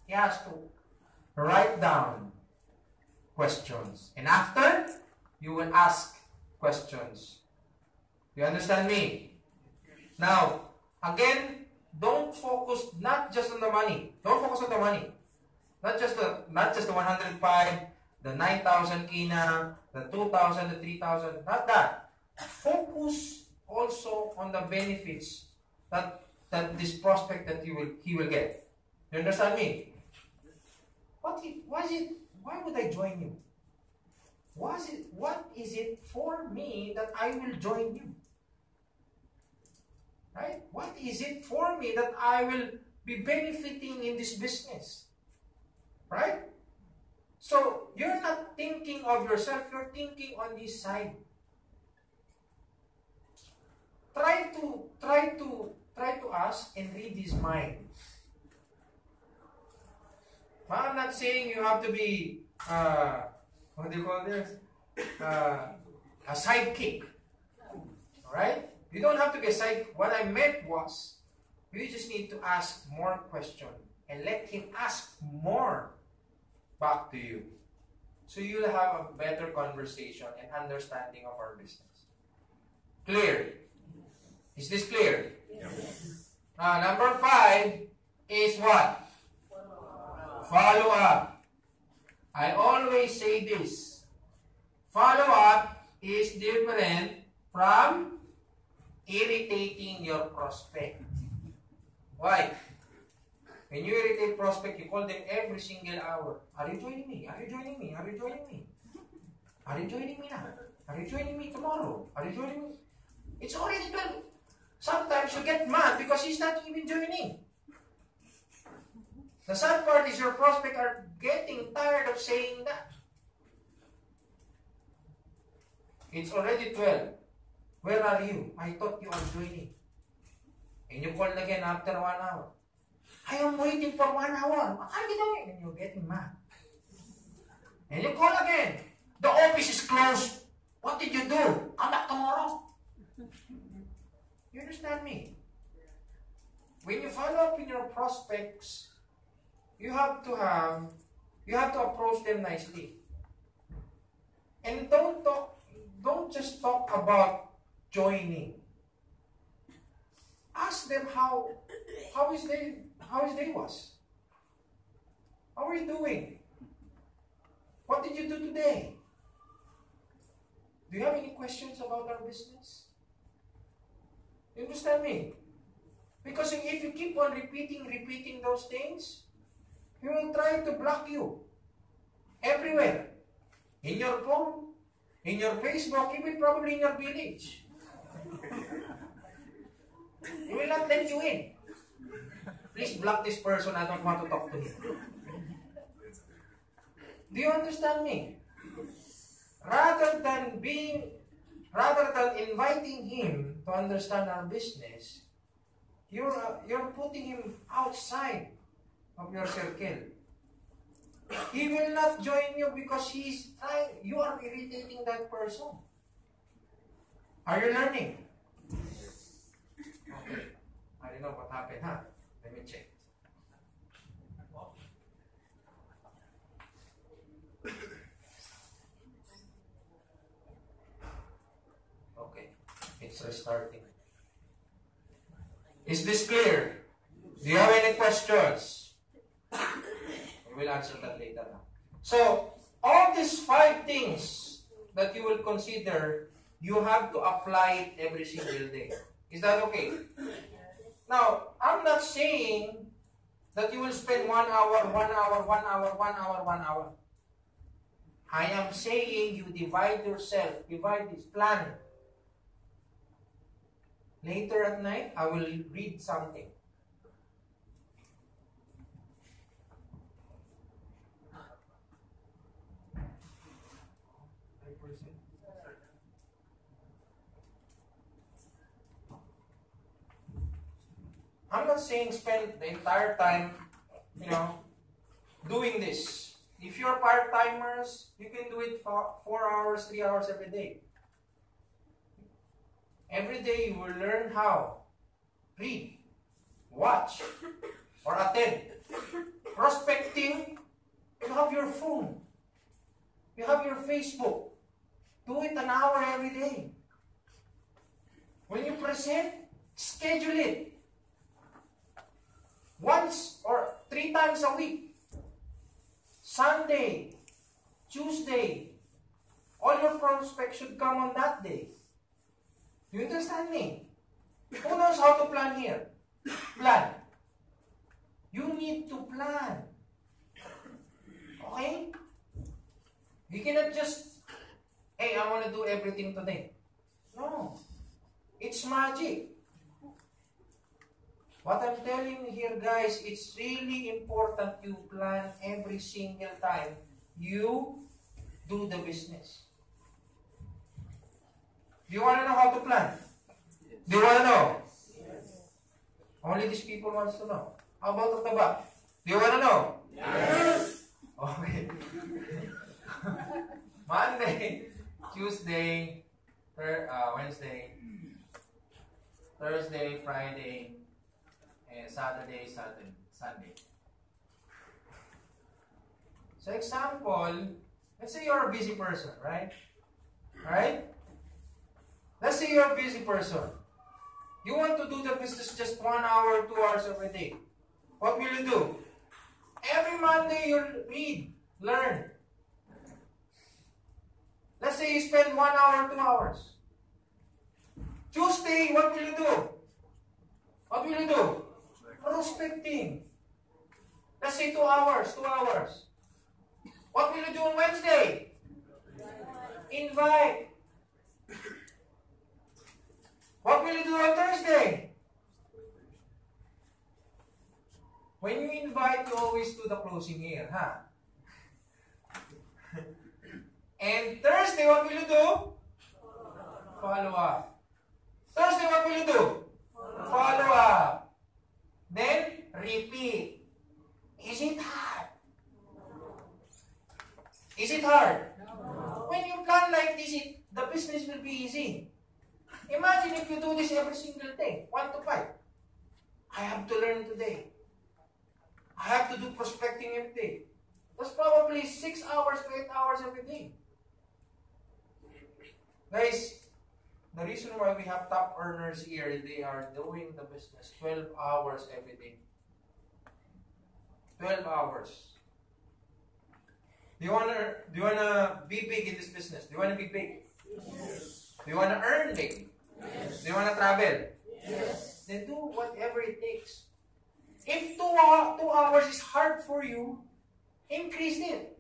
he has to write down questions. And after, you will ask questions. You understand me? Now, again, don't focus not just on the money. Don't focus on the money. Not just the 105, the 9,000 kina, the 2,000, the 3,000. Not that. Focus also on the benefits that this prospect that he will get. You understand me? Why would I join you? What is it for me that I will join you? Right? What is it for me that I will be benefiting in this business? Right? So, you're not thinking of yourself, you're thinking on this side. Try to ask and read his mind. I'm not saying you have to be, what do you call this? A sidekick. Alright? You don't have to be a sidekick. What I meant was, you just need to ask more questions and let him ask more back to you. So you'll have a better conversation and understanding of our business. Clear? Is this clear? Yes. Number 5 is what? Follow up. I always say this. Follow up is different from irritating your prospect. Why? When you irritate prospect, you call them every single hour. Are you joining me? Are you joining me? Are you joining me? Are you joining me now? Are you joining me tomorrow? Are you joining me? It's already 12. Sometimes you get mad because he's not even joining. The sad part is your prospect are getting tired of saying that. It's already 12. Where are you? I thought you are joining. And you call again after 1 hour. I am waiting for 1 hour. What are you doing? And you're getting mad. And you call again. The office is closed. What did you do? Come back tomorrow. You understand me? When you follow up in your prospects, you have to approach them nicely. And don't just talk about joining. Ask them how his day was. How are you doing? What did you do today? Do you have any questions about our business? You understand me? Because if you keep on repeating those things, he will try to block you everywhere. In your phone, in your Facebook, even probably in your village. He will not let you in. Please block this person. I don't want to talk to him. Do you understand me? Rather than inviting him to understand our business, you're putting him outside of your circle. He will not join you because you are irritating that person. Are you learning? Okay. I don't know what happened, huh? Let me check. Okay. It's restarting. Is this clear? Do you have any questions? We will answer that later now. So, all these 5 things that you will consider, you have to apply it every single day. Is that okay? Now, I'm not saying that you will spend 1 hour, 1 hour, 1 hour, 1 hour, 1 hour. I am saying you divide this plan. Later at night, I will read something. I'm not saying spend the entire time, doing this. If you're part-timers, you can do it for 4 hours, 3 hours every day. Every day you will learn how. Read, watch, or attend. Prospecting, you have your phone. You have your Facebook. Do it an hour every day. When you present, schedule it. Once or 3 times a week. Sunday, Tuesday. All your prospects should come on that day. Do you understand me? Who knows how to plan here? Plan. You need to plan. Okay? You cannot just, hey, I want to do everything today. No. It's magic. What I'm telling you here, guys, it's really important you plan every single time you do the business. Do you want to know how to plan? Do you want to know? Yes. Only these people wants to know. How about at the back? Do you want to know? Yes. Okay. Monday, Tuesday, Wednesday, Thursday, Friday, and Saturday, Sunday. So example, let's say you're a busy person, right? Alright? Let's say you're a busy person. You want to do the business just 1 hour, 2 hours every day. What will you do? Every Monday you'll read, learn. Let's say you spend 1 hour, 2 hours. Tuesday, what will you do? What will you do? Prospecting. Let's say 2 hours, 2 hours. What will you do on Wednesday? Invite. What will you do on Thursday? When you invite, you always do the closing here, huh? And Thursday, what will you do? Follow up. Thursday, what will you do? Follow up. Then, repeat. Is it hard? Is it hard? When you plan like this, the business will be easy. Imagine if you do this every single day, 1 to 5. I have to learn today. I have to do prospecting every day. That's probably 6 hours to 8 hours every day. Guys, the reason why we have top earners here, they are doing the business 12 hours every day. 12 hours. Do you wanna be big in this business? Do you wanna be big? Yes. Do you wanna earn big? Yes. Do you wanna travel? Yes. Then do whatever it takes. If 2 hours is hard for you, increase it.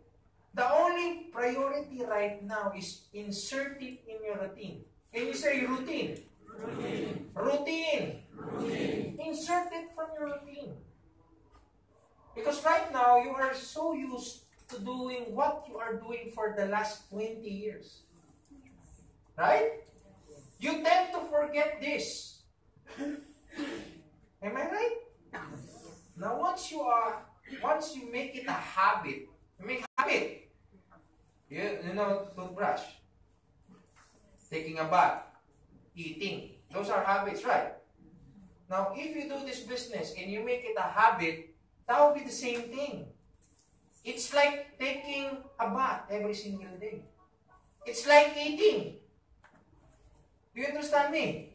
The only priority right now is insert it in your routine. Can you say routine? Routine. Routine. Routine. Insert it from your routine. Because right now, you are so used to doing what you are doing for the last 20 years. Right? You tend to forget this. Am I right? Now, once you make it a habit, you know, toothbrush, taking a bath, eating, those are habits, right? Now, if you do this business and you make it a habit, that will be the same thing. It's like taking a bath every single day. It's like eating. Do you understand me?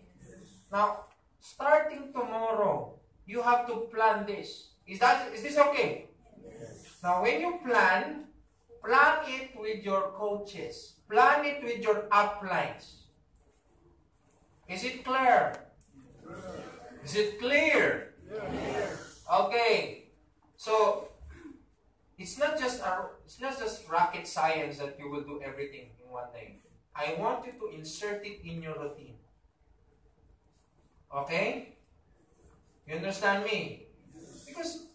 Now, starting tomorrow, you have to plan this. Is this okay? Yes. Now, when you plan it with your coaches. Plan it with your uplines. Is it clear? Is it clear? Yes. Okay. So, it's not just rocket science that you will do everything in one day. I want you to insert it in your routine. Okay? You understand me? Because,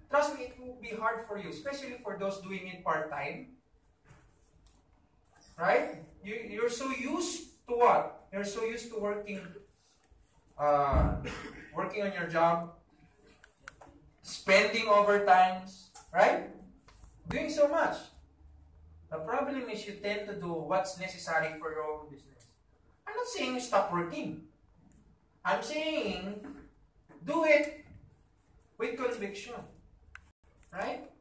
trust me, it will be hard for you, especially for those doing it part-time. Right? You're so used to what? You're so used to working on your job, spending overtimes, right? Doing so much. The problem is you tend to do what's necessary for your own business. I'm not saying you stop working. I'm saying do it with conviction. Right?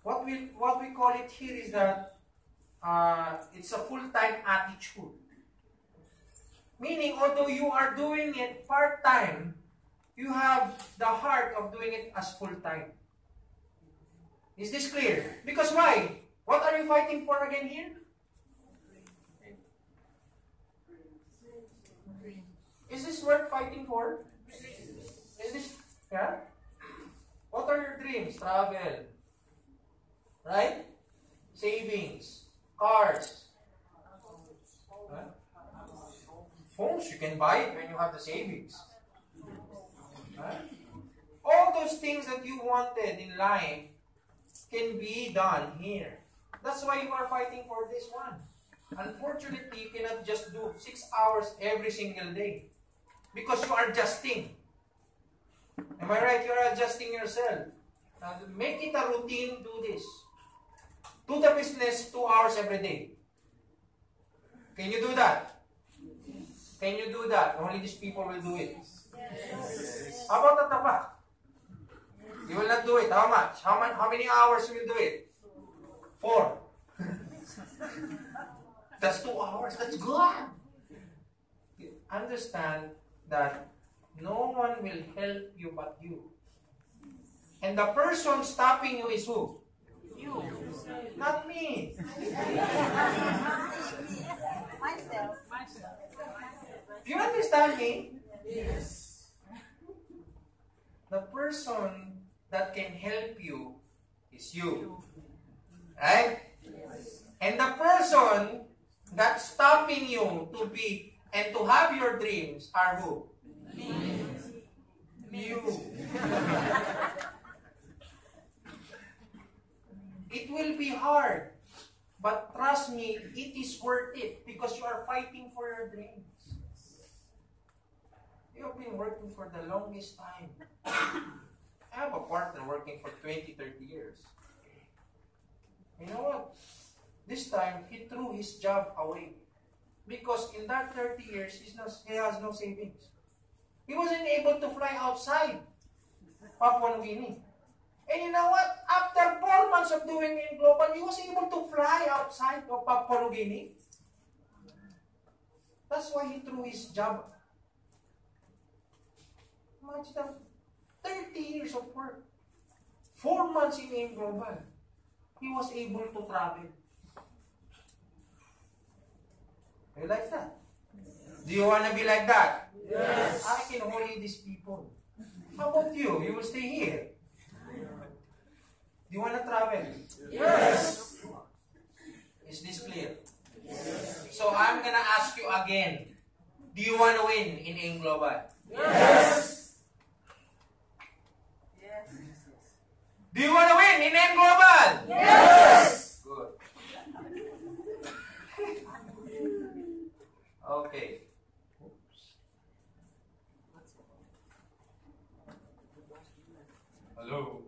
What we call it here is that it's a full-time attitude. Meaning, although you are doing it part-time, you have the heart of doing it as full-time. Is this clear? Because why? What are you fighting for again here? Is this worth fighting for? Is this, yeah? What are your dreams? Travel. Right? Savings. Cars. Huh? Phones, you can buy it when you have the savings. Huh? All those things that you wanted in life can be done here. That's why you are fighting for this one. Unfortunately, you cannot just do 6 hours every single day because you are adjusting. Am I right? You are adjusting yourself. Now, make it a routine, do this. Do the business 2 hours every day. Can you do that? Can you do that? Only these people will do it. Yes. How about the tapak? You will not do it. How much? How many hours you will do it? 4. That's 2 hours. That's good. Understand that no one will help you but you. And the person stopping you is who? You. Not me. Myself. Do you understand me? Yes. The person that can help you is you. Right? Yes. And the person that's stopping you to be And to have your dreams are who? You. It will be hard. But trust me, it is worth it because you are fighting for your dreams. You have been working for the longest time. I have a partner working for 20, 30 years. You know what? This time, he threw his job away. Because in that 30 years, he has no savings. He wasn't able to fly outside Papua New Guinea. And you know what? After 4 months of doing in global, he was able to fly outside of Papua New Guinea. That's why he threw his job. Imagine that. 30 years of work. 4 months in global. He was able to travel. You like that? Do you want to be like that? Yes. I can only these people. How about you? You will stay here. Do you want to travel? Yes. Is this clear? Yes. So I'm going to ask you again. Do you want to win in global? Yes. Yes. Do you want to win in global? Yes. Good. Okay. Hello.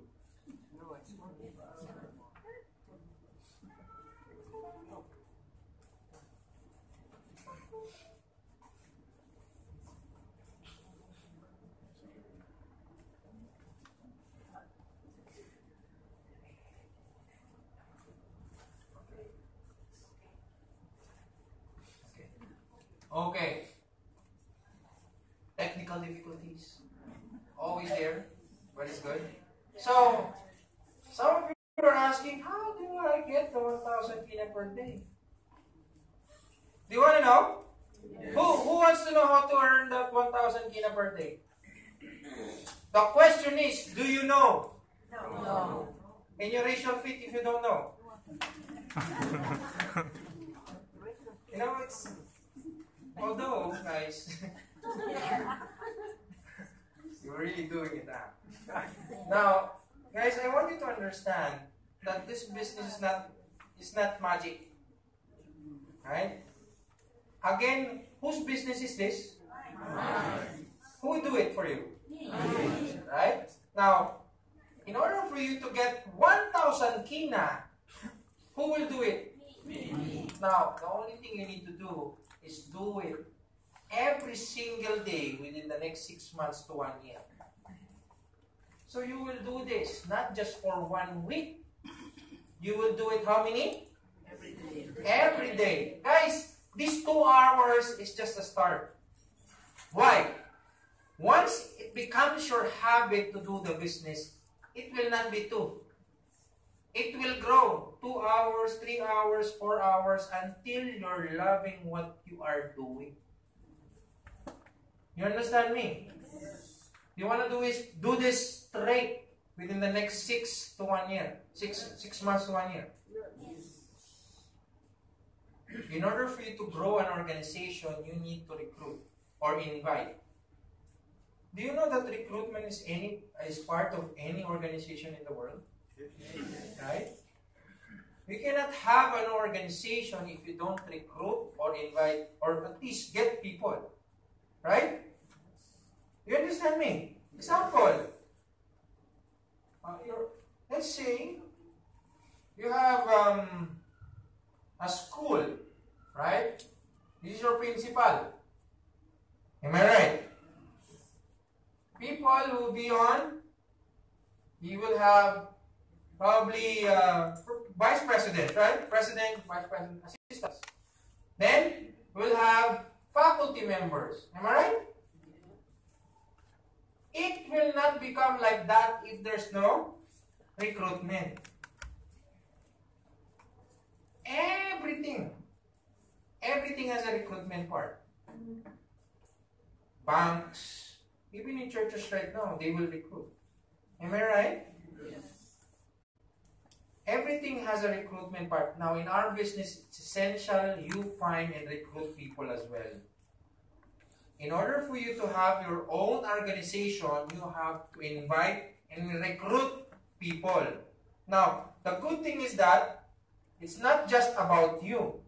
Okay. Technical difficulties. Always there. But it's good. So, some of you are asking, how do I get the 1,000 kina per day? Do you want to know? Yes. Who wants to know how to earn that 1,000 kina per day? The question is, do you know? No. Can you raise your feet if you don't know? You know, it's... Although, guys, you're really doing it now. Now, guys, I want you to understand that this business is not magic. Right? Again, whose business is this? Who will do it for you? Right? Now, in order for you to get 1,000 kina, who will do it? Now, the only thing you need to do is do it every single day within the next 6 months to 1 year. So you will do this not just for 1 week. You will do it how many? Every day. Every day. Guys, these 2 hours is just a start. Why? Once it becomes your habit to do the business, it will not be 2. It will grow 2 hours, 3 hours, 4 hours until you're loving what you are doing. You understand me? You want to do this straight within the next 6 to 1 year. 6 months to 1 year. In order for you to grow an organization, you need to recruit or invite. Do you know that recruitment is part of any organization in the world? Right? We cannot have an organization if you don't recruit or invite or at least get people. Right? You understand me? Example. Let's say you have a school, right? This is your principal. Am I right? People will be on. You will have probably vice president, right? President, vice president, assistants. Then we'll have faculty members. Am I right? It will not become like that if there's no recruitment. Everything has a recruitment part. Banks, even in churches right now, they will recruit. Am I right? Yes. Everything has a recruitment part. Now, in our business, it's essential you find and recruit people as well. in order for you to have your own organization, you have to invite and recruit people. Now, the good thing is that it's not just about you.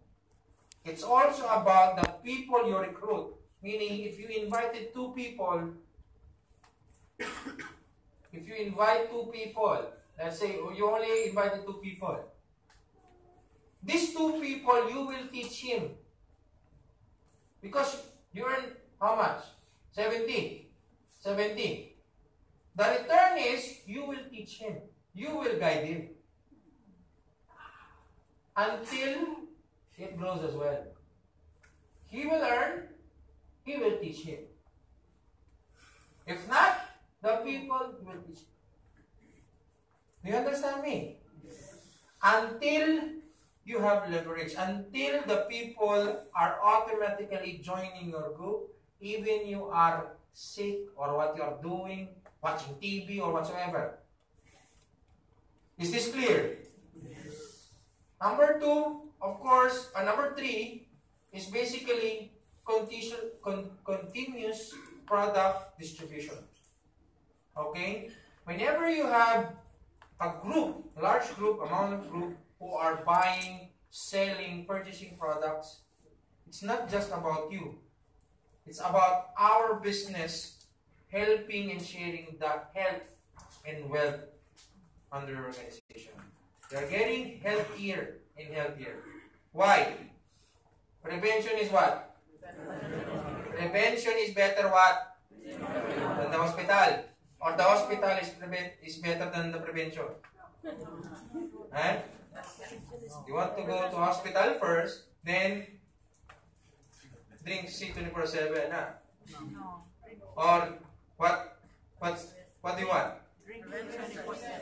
It's also about the people you recruit. Meaning, if you invited two people, let's say you only invited two people. These two people, you will teach him. Because you earn how much? 70. The return is, you will teach him. You will guide him. Until it grows as well. He will earn, he will teach him. If not, the people will teach him. Do you understand me? Until you have leverage, until the people are automatically joining your group, even you are sick or what you are doing, watching TV or whatsoever. Is this clear? Yes. Number two, of course, number three is basically continuous product distribution. Okay? Whenever you have a group, large group, amount of group who are buying, selling, purchasing products, it's not just about you. It's about our business helping and sharing the health and wealth under your organization. They are getting healthier and healthier. Why? Prevention is what? Prevention is better what? Than the hospital. Or the hospital is better than the prevention. Eh? You want to go to hospital first, then drink C24/7, na? Or what do you want?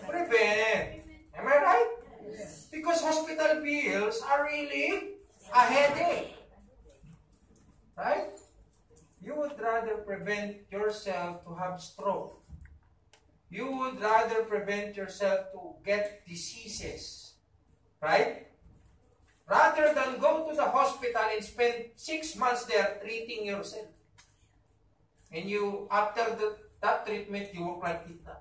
Prevent. Am I right? Because hospital bills are really a headache. Right? You would rather prevent yourself to have stroke. You would rather prevent yourself to get diseases. Right? Rather than go to the hospital and spend 6 months there treating yourself. And you, after that treatment, you walk like Tita.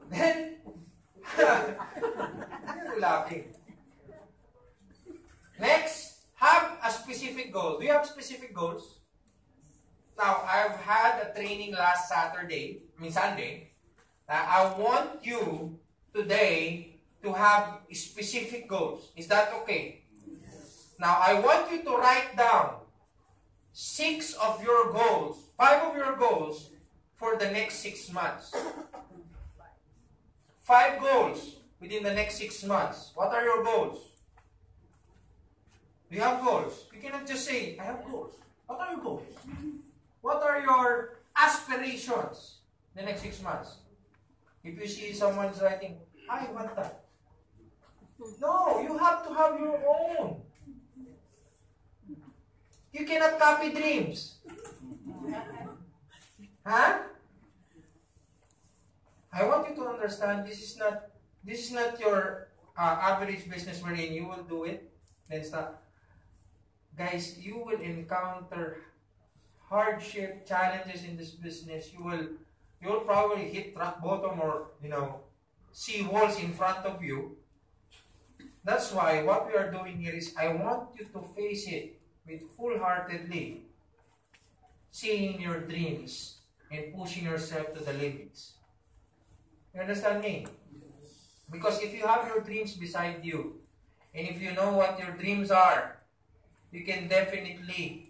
Then, you're laughing. Next, have a specific goal. Do you have specific goals? Now, I've had a training last Sunday. I want you today to have specific goals. Is that okay? Yes. Now, I want you to write down 6 of your goals, 5 of your goals for the next 6 months. 5 goals within the next 6 months. What are your goals? Do you have goals? You cannot just say, I have goals. What are your goals? What are your aspirations in the next 6 months? If you see someone's writing, I want that. No, you have to have your own. You cannot copy dreams. Huh? I want you to understand this is not your average business wherein you will do it, then stop. Guys, you will encounter hardship, challenges in this business. You'll probably hit rock bottom or, see walls in front of you. That's why what we are doing here is I want you to face it with full-heartedly, seeing your dreams and pushing yourself to the limits. You understand me? Because if you have your dreams beside you, and if you know what your dreams are, you can definitely